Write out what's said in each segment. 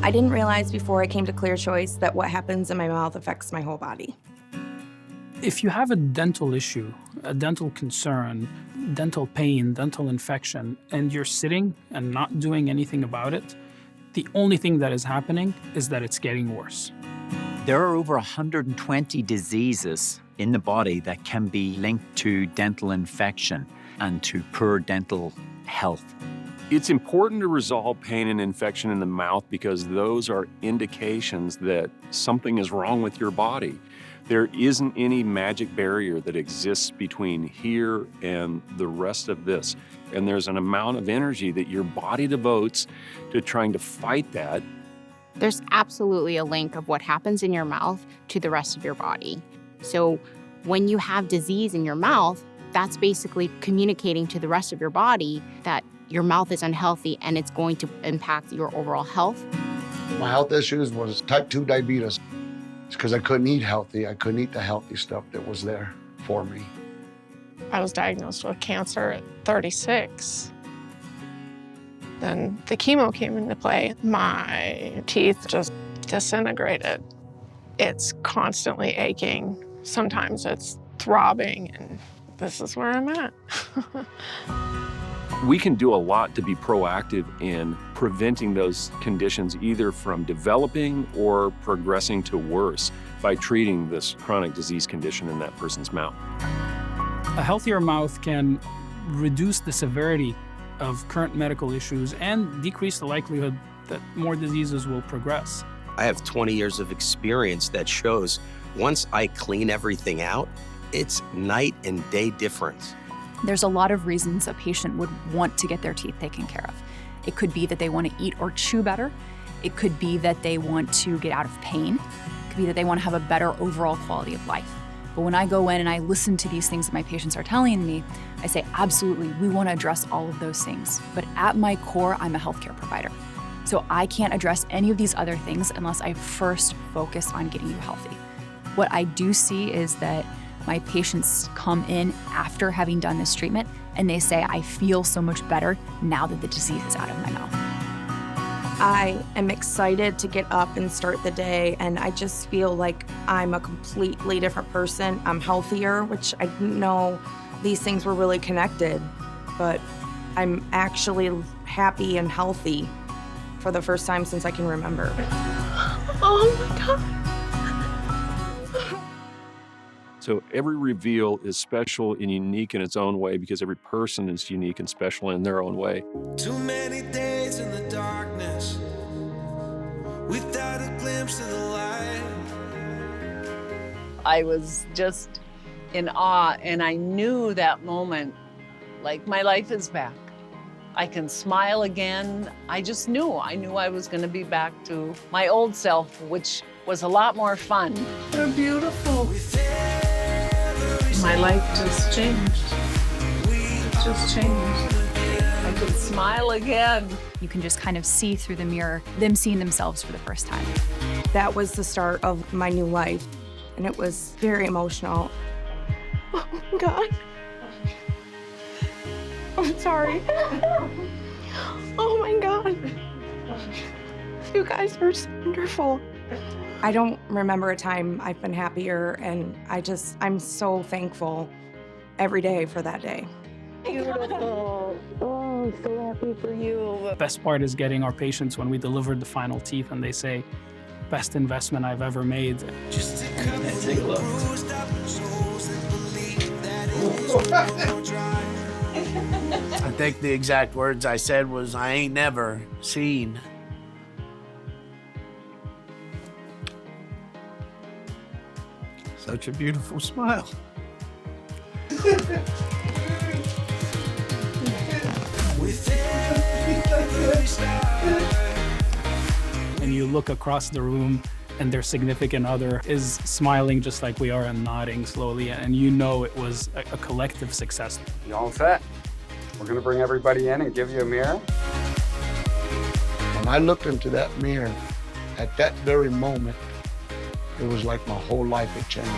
I didn't realize before I came to ClearChoice that what happens in my mouth affects my whole body. If you have a dental issue, a dental concern, dental pain, dental infection, and you're sitting and not doing anything about it, the only thing that is happening is that it's getting worse. There are over 120 diseases in the body that can be linked to dental infection and to poor dental health. It's important to resolve pain and infection in the mouth because those are indications that something is wrong with your body. There isn't any magic barrier that exists between here and the rest of this. And there's an amount of energy that your body devotes to trying to fight that. There's absolutely a link of what happens in your mouth to the rest of your body. So when you have disease in your mouth, that's basically communicating to the rest of your body that your mouth is unhealthy and it's going to impact your overall health. My health issues was type 2 diabetes. It's because I couldn't eat healthy. I couldn't eat the healthy stuff that was there for me. I was diagnosed with cancer at 36. Then the chemo came into play. My teeth just disintegrated. It's constantly aching. Sometimes it's throbbing, and this is where I'm at. We can do a lot to be proactive in preventing those conditions either from developing or progressing to worse by treating this chronic disease condition in that person's mouth. A healthier mouth can reduce the severity of current medical issues and decrease the likelihood that more diseases will progress. I have 20 years of experience that shows once I clean everything out, it's night and day difference. There's a lot of reasons a patient would want to get their teeth taken care of. It could be that they want to eat or chew better. It could be that they want to get out of pain. It could be that they want to have a better overall quality of life. But when I go in and I listen to these things that my patients are telling me, I say, absolutely, we want to address all of those things. But at my core, I'm a healthcare provider. So I can't address any of these other things unless I first focus on getting you healthy. What I do see is that my patients come in after having done this treatment and they say, I feel so much better now that the disease is out of my mouth. I am excited to get up and start the day, and I just feel like I'm a completely different person. I'm healthier, which I didn't know these things were really connected, but I'm actually happy and healthy for the first time since I can remember. Oh my God. So every reveal is special and unique in its own way because every person is unique and special in their own way. Too many days in the darkness without a glimpse of the light. I was just in awe, and I knew that moment, like my life is back. I can smile again. I just knew. I knew I was going to be back to my old self, which was a lot more fun. They're beautiful. My life just changed. It just changed. I could smile again. You can just kind of see through the mirror them seeing themselves for the first time. That was the start of my new life, and it was very emotional. Oh my God. I'm sorry. Oh my God. You guys are so wonderful. I don't remember a time I've been happier, and I'm so thankful every day for that day. Beautiful. Oh, I'm so happy for you. The best part is getting our patients when we delivered the final teeth and they say, best investment I've ever made. Just a couple Take a look. bruised up souls that believe that it is all dry. I think the exact words I said was, I ain't never seen such a beautiful smile. And you look across the room and their significant other is smiling just like we are and nodding slowly, and you know it was a collective success. You all set? We're gonna bring everybody in and give you a mirror. When I looked into that mirror, at that very moment, it was like my whole life had changed.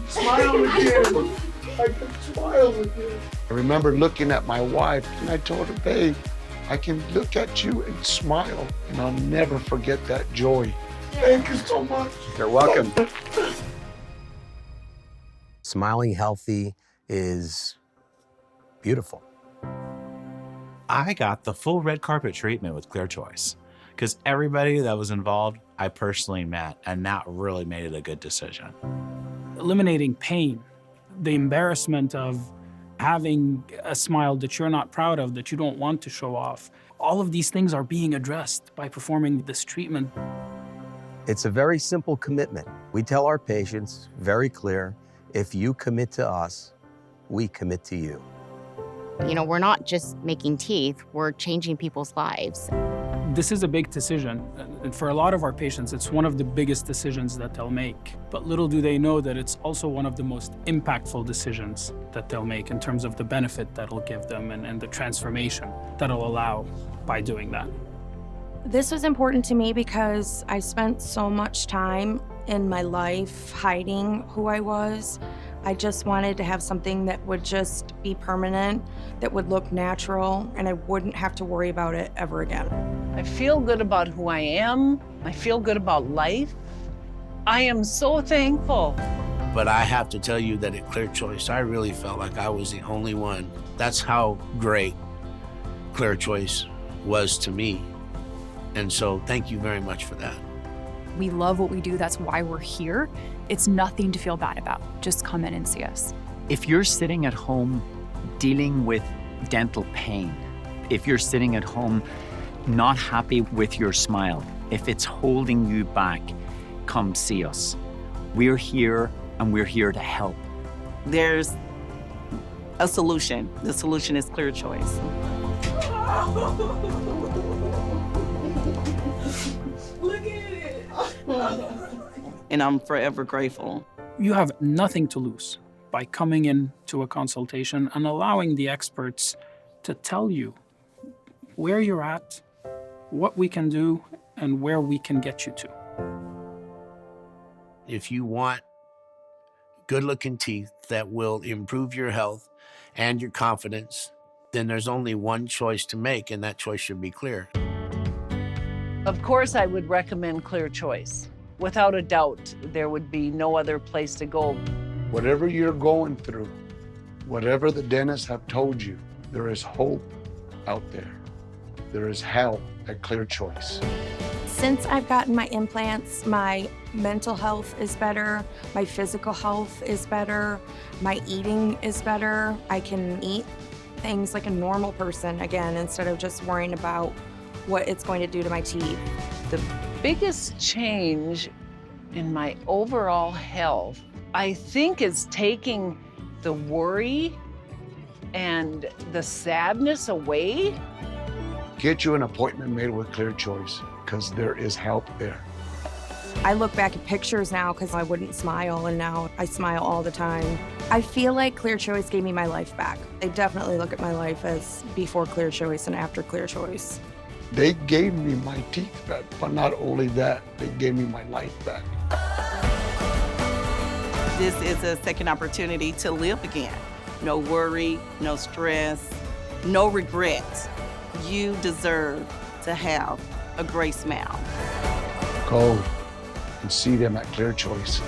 Smile again. I can smile again. I remember looking at my wife and I told her, babe, I can look at you and smile and I'll never forget that joy. Thank you so much. You're welcome. Smiling healthy is beautiful. I got the full red carpet treatment with ClearChoice because everybody that was involved, I personally met, and that really made it a good decision. Eliminating pain, the embarrassment of having a smile that you're not proud of, that you don't want to show off. All of these things are being addressed by performing this treatment. It's a very simple commitment. We tell our patients, very clear, if you commit to us, we commit to you. You know, we're not just making teeth, we're changing people's lives. This is a big decision, and for a lot of our patients, it's one of the biggest decisions that they'll make. But little do they know that it's also one of the most impactful decisions that they'll make in terms of the benefit that it'll give them and the transformation that it'll allow by doing that. This was important to me because I spent so much time in my life hiding who I was. I just wanted to have something that would just be permanent, that would look natural, and I wouldn't have to worry about it ever again. I feel good about who I am. I feel good about life. I am so thankful. But I have to tell you that at ClearChoice, I really felt like I was the only one. That's how great ClearChoice was to me. And so thank you very much for that. We love what we do. That's why we're here. It's nothing to feel bad about. Just come in and see us. If you're sitting at home dealing with dental pain, if you're sitting at home not happy with your smile, if it's holding you back, come see us. We're here and we're here to help. There's a solution. The solution is ClearChoice. Look at it. And I'm forever grateful. You have nothing to lose by coming in to a consultation and allowing the experts to tell you where you're at, what we can do, and where we can get you to. If you want good-looking teeth that will improve your health and your confidence, then there's only one choice to make, and that choice should be clear. Of course, I would recommend ClearChoice. Without a doubt, there would be no other place to go. Whatever you're going through, whatever the dentists have told you, there is hope out there. There is help at ClearChoice. Since I've gotten my implants, my mental health is better, my physical health is better, my eating is better. I can eat things like a normal person again instead of just worrying about what it's going to do to my teeth. The biggest change in my overall health, I think, is taking the worry and the sadness away. Get you an appointment made with ClearChoice because there is help there. I look back at pictures now because I wouldn't smile, and now I smile all the time. I feel like ClearChoice gave me my life back. They definitely look at my life as before ClearChoice and after ClearChoice. They gave me my teeth back, but not only that, they gave me my life back. This is a second opportunity to live again. No worry, no stress, no regret. You deserve to have a great smile. Go and see them at ClearChoice.